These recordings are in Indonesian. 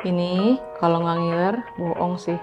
Ini kalau nggak ngiler, bohong sih.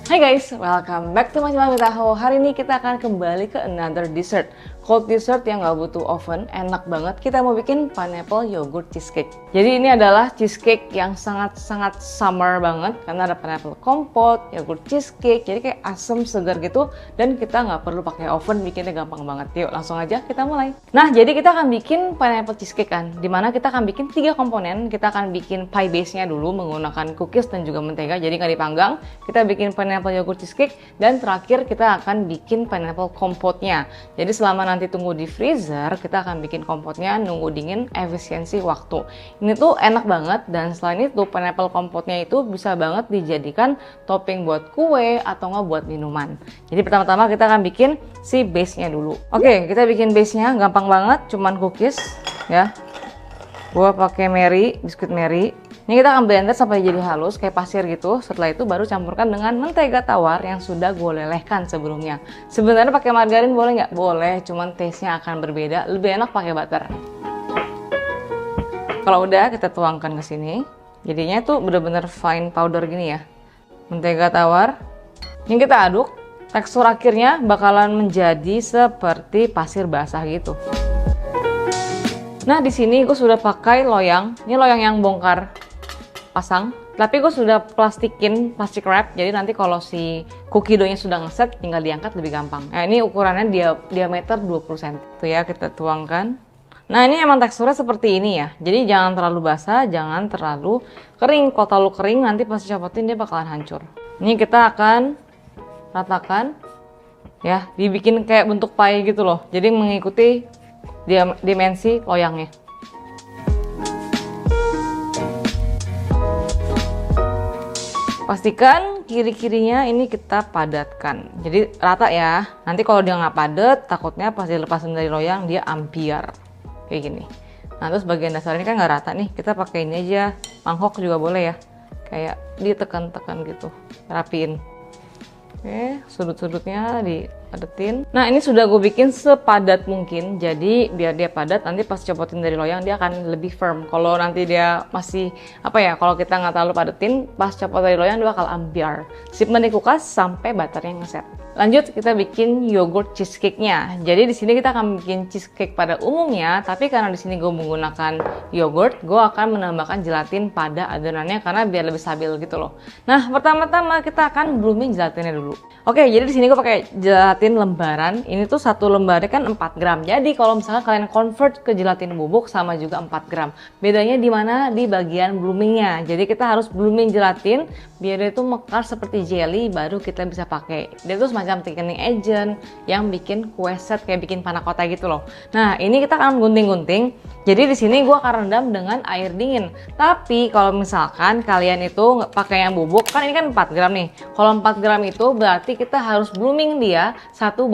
Hai guys, welcome back to Masih Tahu. Hari ini kita akan kembali ke another dessert. Cold dessert yang gak butuh oven, enak banget. Kita mau bikin pineapple yogurt cheesecake. Jadi ini adalah cheesecake yang sangat-sangat summer banget. Karena ada pineapple kompot, yogurt cheesecake, jadi kayak asem segar gitu. Dan kita nggak perlu pakai oven, bikinnya gampang banget. Yuk langsung aja kita mulai. Nah jadi kita akan bikin pineapple cheesecake kan. Dimana kita akan bikin 3 komponen. Kita akan bikin pie base-nya dulu menggunakan cookies dan juga mentega. Jadi nggak dipanggang. Kita bikin pineapple yogurt cheesecake. Dan terakhir kita akan bikin pineapple kompotnya. Jadi selama nanti tunggu di freezer, kita akan bikin kompotnya, nunggu dingin, efisiensi waktu. Ini tuh enak banget, dan selain itu pineapple kompotnya itu bisa banget dijadikan topping buat kue atau nggak buat minuman. Jadi pertama-tama kita akan bikin si base-nya dulu. Oke, kita bikin base-nya gampang banget, cuman cookies ya. Gua pakai Mary, biskuit Mary. Ini kita akan blender sampai jadi halus kayak pasir gitu. Setelah itu baru campurkan dengan mentega tawar yang sudah gue lelehkan sebelumnya. Sebenarnya pakai margarin boleh nggak? Boleh, cuman taste-nya akan berbeda. Lebih enak pakai butter. Kalau udah kita tuangkan ke sini. Jadinya tuh bener-bener fine powder gini ya. Mentega tawar. Ini kita aduk. Tekstur akhirnya bakalan menjadi seperti pasir basah gitu. Nah di sini gue sudah pakai loyang. Ini loyang yang bongkar pasang, tapi gue sudah plastikin, plastik wrap, jadi nanti kalau si cookie dough-nya sudah ngeset, tinggal diangkat lebih gampang. Nah ini ukurannya diameter 20 cm. Tuh ya, kita tuangkan. Nah ini emang teksturnya seperti ini ya, jadi jangan terlalu basah, jangan terlalu kering. Kalau terlalu kering nanti pas dicopotin dia bakalan hancur. Ini kita akan ratakan ya, dibikin kayak bentuk pie gitu loh, jadi mengikuti dimensi loyangnya. Pastikan kiri-kirinya ini kita padatkan. Jadi rata ya. Nanti kalau dia nggak padat, takutnya pas dilepasin dari loyang dia ambiar. Kayak gini. Nah terus bagian dasar ini kan nggak rata nih. Kita pakai ini aja. Mangkok juga boleh ya. Kayak ditekan-tekan gitu. Rapiin. Oke, sudut-sudutnya dipadetin. Nah ini sudah gue bikin sepadat mungkin. Jadi biar dia padat, nanti pas copotin dari loyang dia akan lebih firm. Kalau nanti dia masih kalau kita nggak terlalu padetin, pas copot dari loyang dia bakal ambiar. Simpan di kulkas sampai butternya ngeset. Lanjut kita bikin yogurt cheesecake-nya. Jadi di sini kita akan bikin cheesecake pada umumnya, tapi karena di sini gue menggunakan yogurt, gue akan menambahkan gelatin pada adonannya karena biar lebih stabil gitu loh. Nah, pertama-tama kita akan blooming gelatinnya dulu. Oke, jadi di sini gue pakai gelatin lembaran. Ini tuh satu lembarnya kan 4 gram. Jadi kalau misalkan kalian convert ke gelatin bubuk sama juga 4 gram. Bedanya di mana? Di bagian bloomingnya. Jadi kita harus blooming gelatin biar dia tuh mekar seperti jelly, baru kita bisa pakai. Dia tuh semacam thickening agent yang bikin kue set kayak bikin panna cotta gitu loh. Nah, ini kita akan gunting-gunting. Jadi di sini gue akan rendam dengan air dingin. Tapi kalau misalkan kalian itu pakai yang bubuk, kan ini kan 4 gram nih. Kalau 4 gram itu berarti kita harus blooming dia 1:5.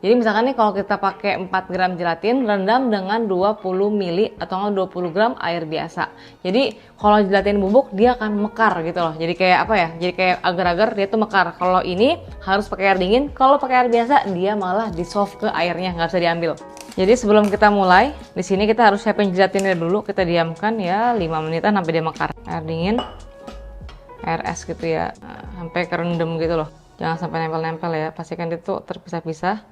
Jadi misalkan nih kalau kita pakai 4 gram gelatin, rendam dengan 20 ml atau 20 gram air biasa. Jadi kalau gelatin bubuk dia akan mekar gitu loh. Jadi kayak apa ya? Jadi kayak agar-agar dia tuh mekar. Kalau ini harus pakai air dingin. Kalau pakai air biasa dia malah dissolve ke airnya, nggak bisa diambil. Jadi sebelum kita mulai, di sini kita harus siapin gelatinnya dulu. Kita diamkan ya 5 menitan sampai dia mekar. Air dingin, air es gitu ya, sampai kerendam gitu loh. Jangan sampai nempel-nempel ya. Pastikan itu terpisah-pisah.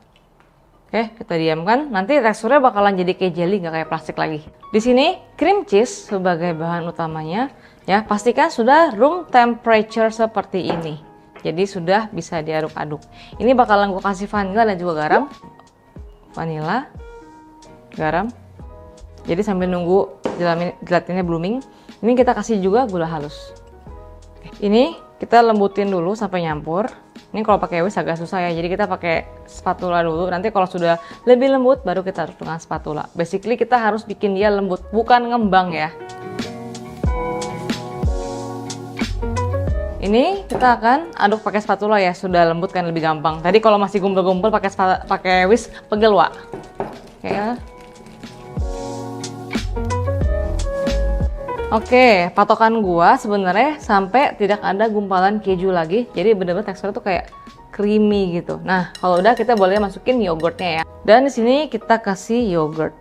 Oke, kita diamkan. Nanti teksturnya bakalan jadi kayak jelly, nggak kayak plastik lagi. Di sini cream cheese sebagai bahan utamanya. Ya, pastikan sudah room temperature seperti ini. Jadi sudah bisa diaduk-aduk. Ini bakalan gue kasih vanilla dan juga garam. Vanilla, garam. Jadi sambil nunggu gelatinnya blooming, ini kita kasih juga gula halus. Ini kita lembutin dulu sampai nyampur. Ini kalau pakai whisk agak susah ya, jadi kita pakai spatula dulu. Nanti kalau sudah lebih lembut, baru kita aduk dengan spatula. Basically kita harus bikin dia lembut, bukan ngembang ya. Ini kita akan aduk pakai spatula ya, sudah lembut kan lebih gampang. Tadi kalau masih gumpal-gumpal pakai whisk pegel, Wak. Oke ya. Oke, patokan gua sebenarnya sampai tidak ada gumpalan keju lagi. Jadi bener-bener teksturnya tuh kayak creamy gitu. Nah, kalau udah kita boleh masukin yogurtnya ya. Dan di sini kita kasih yogurt.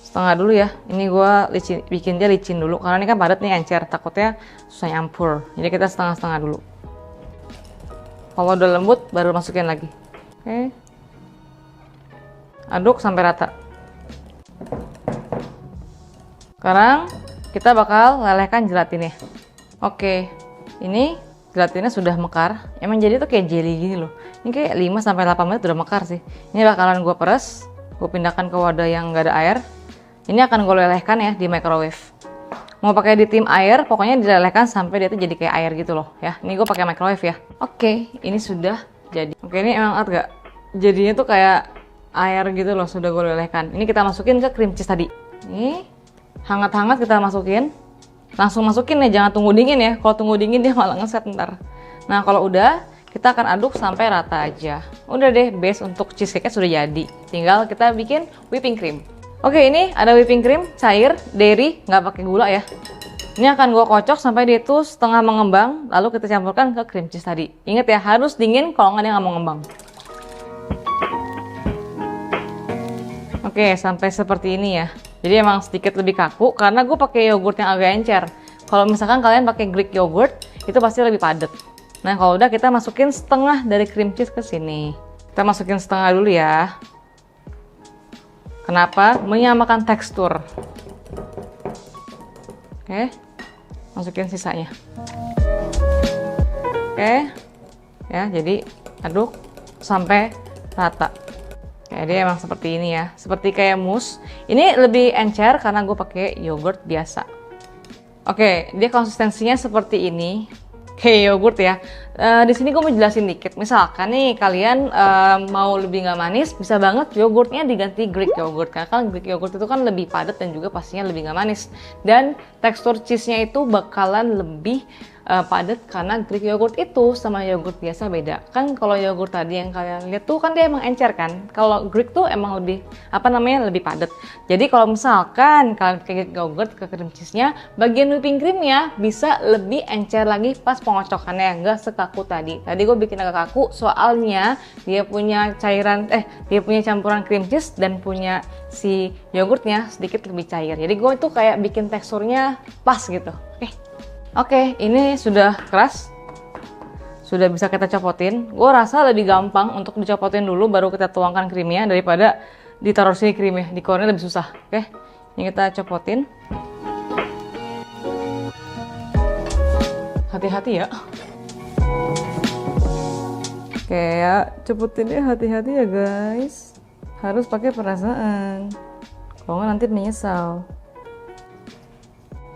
Setengah dulu ya. Ini gua bikinnya licin dulu karena ini kan padat nih, encer. Takutnya susah nyampur. Jadi kita setengah-setengah dulu. Kalau udah lembut baru masukin lagi. Oke. Aduk sampai rata. Sekarang kita bakal lelehkan gelatinnya. Oke, ini gelatinnya sudah mekar. Emang jadi tuh kayak jelly gini loh. Ini kayak 5-8 menit udah mekar sih. Ini bakalan gue peres, gue pindahkan ke wadah yang nggak ada air. Ini akan gue lelehkan ya di microwave. Mau pakai di tim air, pokoknya dilelehkan sampai dia tuh jadi kayak air gitu loh ya. Ini gue pakai microwave ya. Oke, ini sudah jadi. Oke, ini emang gak? Jadinya tuh kayak air gitu loh, sudah gue lelehkan. Ini kita masukin ke cream cheese tadi. Ini hangat-hangat kita masukin. Langsung masukin ya, jangan tunggu dingin ya. Kalau tunggu dingin dia malah ngeset ntar. Nah kalau udah, kita akan aduk sampai rata aja. Udah deh, base untuk cheesecake-nya sudah jadi. Tinggal kita bikin whipping cream. Oke, ini ada whipping cream cair, dairy, nggak pakai gula ya. Ini akan gue kocok sampai dia itu setengah mengembang, lalu kita campurkan ke cream cheese tadi. Ingat ya, harus dingin, kalau nggak dia nggak mau ngembang. Oke, sampai seperti ini ya. Jadi emang sedikit lebih kaku karena gue pakai yogurt yang agak encer. Kalau misalkan kalian pakai Greek yogurt, itu pasti lebih padat. Nah, kalau udah kita masukin setengah dari cream cheese ke sini. Kita masukin setengah dulu ya. Kenapa? Menyamakan tekstur. Oke. Masukin sisanya. Oke. Ya, jadi aduk sampai rata. Jadi emang seperti ini ya, seperti kayak mousse. Ini lebih encer karena gue pakai yogurt biasa. Oke, dia konsistensinya seperti ini, kayak yogurt ya. Di sini gue mau jelasin dikit. Misalkan nih kalian mau lebih nggak manis, bisa banget yogurtnya diganti Greek yogurt. Karena kan Greek yogurt itu kan lebih padat dan juga pastinya lebih nggak manis. Dan tekstur cheese-nya itu bakalan lebih padat karena Greek yogurt itu sama yogurt biasa beda. Kan kalau yogurt tadi yang kalian lihat tuh kan dia emang encer kan. Kalau Greek tuh emang lebih lebih padat. Jadi kalau misalkan kalian pakai yogurt ke cream cheese-nya, bagian whipping cream-nya bisa lebih encer lagi pas pengocokannya, nggak sekaku tadi. Tadi gue bikin agak kaku soalnya dia punya dia punya campuran cream cheese dan punya si yogurtnya sedikit lebih cair. Jadi gue itu kayak bikin teksturnya pas gitu. Oke, ini sudah keras, sudah bisa kita copotin. Gue rasa lebih gampang untuk dicopotin dulu, baru kita tuangkan krimnya daripada ditaruh sini krimnya. Di kornya lebih susah. Oke, ini kita copotin. Hati-hati ya. Oke ya, copotinnya hati-hati ya guys. Harus pakai perasaan. Kalau nggak nanti menyesal.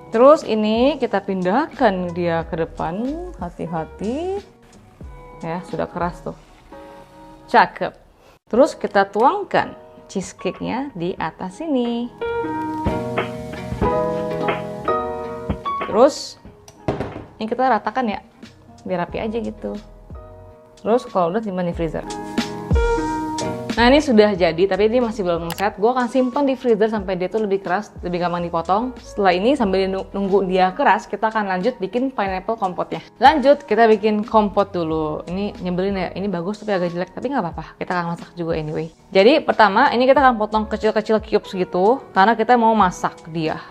Terus ini kita pindahkan dia ke depan, hati-hati. Ya, sudah keras tuh. Cakep. Terus kita tuangkan cheesecake-nya di atas sini. Terus ini kita ratakan ya, biar rapi aja gitu. Terus kalau udah simpan di freezer. Nah ini sudah jadi, tapi ini masih belum set. Gue akan simpan di freezer sampai dia tuh lebih keras, lebih gampang dipotong. Setelah ini sambil nunggu dia keras, kita akan lanjut bikin pineapple kompotnya. Lanjut, kita bikin kompot dulu. Ini nyebelin ya, ini bagus tapi agak jelek, tapi nggak apa-apa. Kita akan masak juga anyway. Jadi pertama, ini kita akan potong kecil-kecil cubes gitu, karena kita mau masak dia.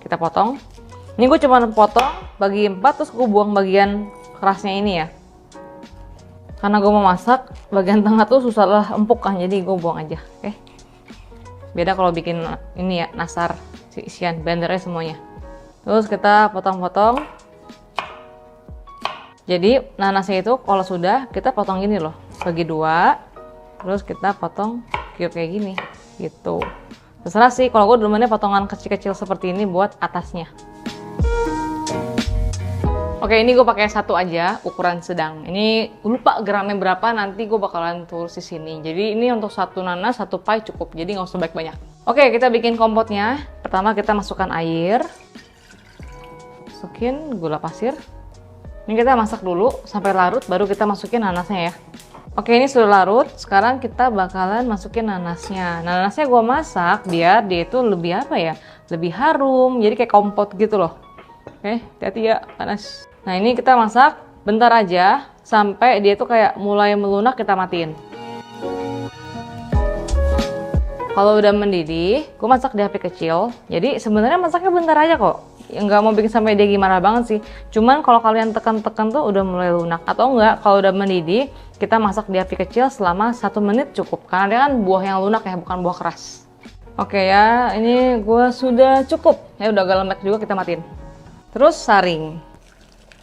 Kita potong. Ini gue cuma potong bagi 4, terus gue buang bagian kerasnya ini ya. Karena gue mau masak, bagian tengah tuh susah lah empuk kan, jadi gue buang aja. Oke. Beda kalau bikin ini ya, nasar, isian, blendernya semuanya. Terus kita potong-potong. Jadi nanasnya itu kalau sudah, kita potong gini loh, bagi 2. Terus kita potong cube kayak gini, gitu. Terserah sih, kalau gue demennya potongan kecil-kecil seperti ini buat atasnya. Oke, ini gue pakai 1 aja, ukuran sedang. Ini lupa gramnya berapa, nanti gue bakalan tulis di sini. Jadi ini untuk 1 nanas, 1 pie cukup, jadi nggak usah banyak-banyak. Oke, kita bikin kompotnya. Pertama kita masukkan air, masukin gula pasir, Ini kita masak dulu sampai larut, baru kita masukin nanasnya ya. Oke, ini sudah larut. Sekarang kita bakalan masukin nanasnya. Nah, nanasnya gue masak biar dia itu lebih apa ya? Lebih harum, jadi kayak kompot gitu loh. Oke, hati-hati ya, panas. Nah, ini kita masak bentar aja sampai dia tuh kayak mulai melunak, kita matiin. Kalau udah mendidih, gue masak di api kecil. Jadi sebenarnya masaknya bentar aja kok. Nggak mau bikin sampai dia gimana banget sih. Cuman kalau kalian tekan-tekan tuh udah mulai lunak. Atau enggak, kalau udah mendidih, kita masak di api kecil selama 1 menit cukup. Karena dia kan buah yang lunak ya, bukan buah keras. Oke ya, ini gue sudah cukup. Ya udah agak lembek juga, kita matiin. Terus saring.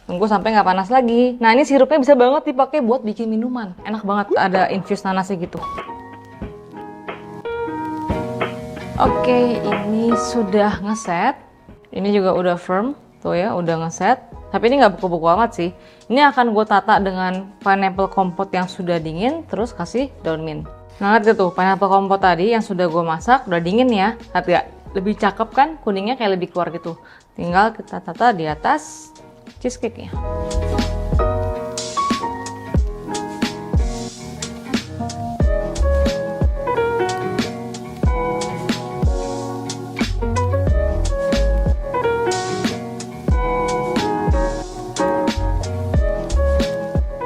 Tunggu sampai nggak panas lagi. Nah, ini sirupnya bisa banget dipakai buat bikin minuman. Enak banget, ada infus nanasnya gitu. Oke, ini sudah ngeset. Ini juga udah firm, tuh ya, udah ngeset. Tapi ini nggak beku-beku amat sih. Ini akan gue tata dengan pineapple kompot yang sudah dingin, terus kasih daun mint. Nah, lihat tuh, pineapple kompot tadi yang sudah gue masak, udah dingin ya. Lihat gak? Lebih cakep kan, kuningnya kayak lebih keluar gitu. Tinggal kita tata di atas cheesecake-nya.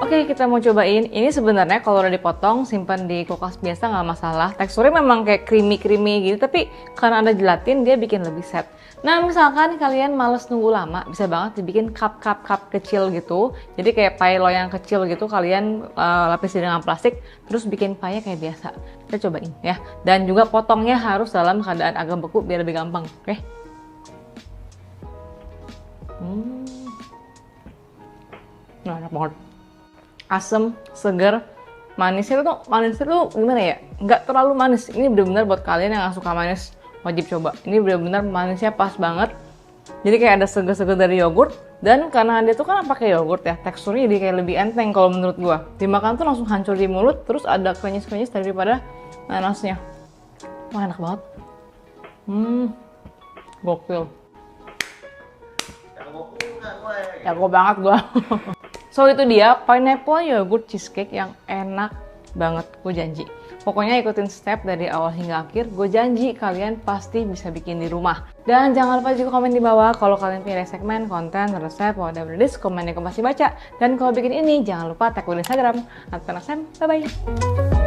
Oke, kita mau cobain. Ini sebenarnya kalau udah dipotong, simpan di kulkas biasa nggak masalah. Teksturnya memang kayak creamy gitu, tapi karena ada gelatin, dia bikin lebih set. Nah, misalkan kalian males nunggu lama, bisa banget dibikin cup kecil gitu. Jadi kayak pie loyang kecil gitu, kalian lapisi dengan plastik, terus bikin pie-nya kayak biasa. Kita cobain ya. Dan juga potongnya harus dalam keadaan agak beku biar lebih gampang, oke? Nah, enak banget. Asem, seger, manisnya tuh gimana ya? Nggak terlalu manis. Ini bener-bener buat kalian yang nggak suka manis, wajib coba. Ini bener-bener manisnya pas banget. Jadi kayak ada seger-seger dari yogurt. Dan karena dia tuh kan pakai yogurt ya, teksturnya jadi kayak lebih enteng kalau menurut gua. Dimakan tuh langsung hancur di mulut, terus ada krenyes-krenyes daripada nanasnya. Wah, enak banget. Gokil. Jago banget gua. So itu dia pineapple yogurt cheesecake yang enak banget, gue janji. Pokoknya ikutin step dari awal hingga akhir, gue janji kalian pasti bisa bikin di rumah. Dan jangan lupa juga komen di bawah kalau kalian punya segmen, konten, resep, whatever it is, komennya gue pasti baca. Dan kalau bikin ini jangan lupa tag gue di Instagram. Bye-bye.